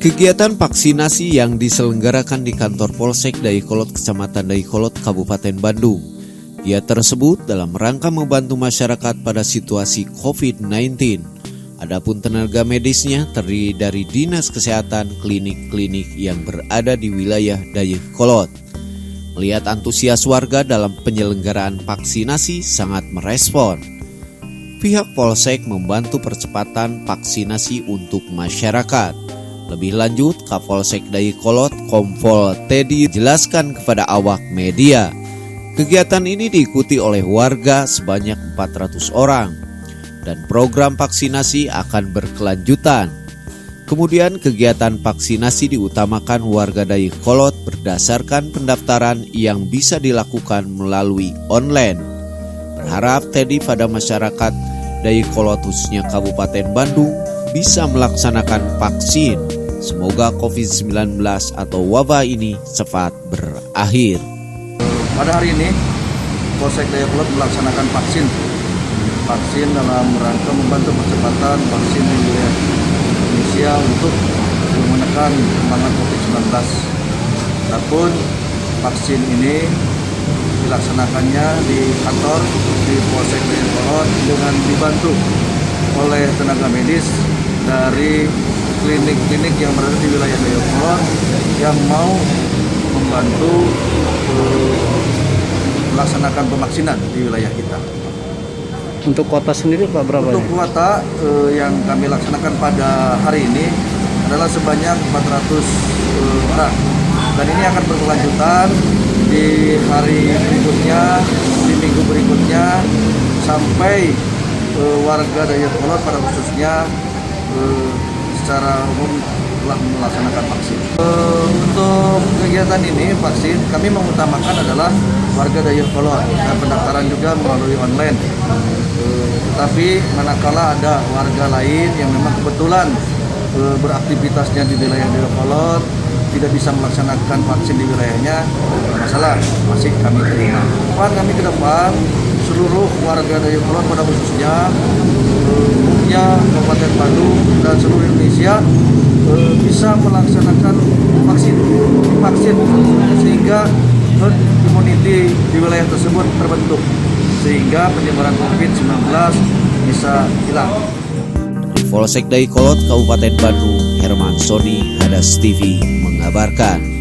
Kegiatan vaksinasi yang diselenggarakan di kantor Polsek Dayakolot, Kecamatan Dayakolot, Kabupaten Bandung. Ia tersebut dalam rangka membantu masyarakat pada situasi COVID-19. Adapun tenaga medisnya terdiri dari Dinas Kesehatan klinik-klinik yang berada di wilayah Dayakolot. Melihat antusias warga dalam penyelenggaraan vaksinasi sangat merespon. Pihak Polsek membantu percepatan vaksinasi untuk masyarakat. Lebih lanjut, Kapolsek Dayakolot Kompol Teddy jelaskan kepada awak media. Kegiatan ini diikuti oleh warga sebanyak 400 orang dan program vaksinasi akan berkelanjutan. Kemudian kegiatan vaksinasi diutamakan warga Dayakolot berdasarkan pendaftaran yang bisa dilakukan melalui online. Berharap Teddy pada masyarakat Dayakolot khususnya Kabupaten Bandung bisa melaksanakan vaksin. Semoga COVID-19 atau wabah ini cepat berakhir. Pada hari ini, Polsek Dayakolot melaksanakan vaksin dalam rangka membantu percepatan vaksin di wilayah Indonesia untuk menekan pengembangan COVID-19. Adapun vaksin ini dilaksanakannya di kantor di Polsek Dayakolot dengan dibantu oleh tenaga medis dari klinik-klinik yang berada di wilayah Dayakolot yang mau membantu melaksanakan pemaksinan di wilayah kita. Untuk kuota sendiri Pak berapa? Untuk kuota yang kami laksanakan pada hari ini adalah sebanyak 400 orang. Dan ini akan berkelanjutan di hari berikutnya, di minggu berikutnya, sampai warga Dayakolot pada khususnya secara umum telah melaksanakan vaksin. Untuk kegiatan ini vaksin kami mengutamakan adalah warga Dayakolot dan pendaftaran juga melalui online. Tetapi manakala ada warga lain yang memang kebetulan beraktivitasnya di wilayah Dayakolot tidak bisa melaksanakan vaksin di wilayahnya, masalah masih kami terima. Kami ke depan seluruh warga Dayakolot pada khususnya umumnya Kabupaten Bandung dan seluruh Indonesia bisa melaksanakan vaksin sehingga herd immunity di wilayah tersebut terbentuk sehingga penyebaran COVID-19 bisa hilang. Dari Polsek Dayakolot, Kabupaten Bandung, Herman Sony, Hadas TV mengabarkan.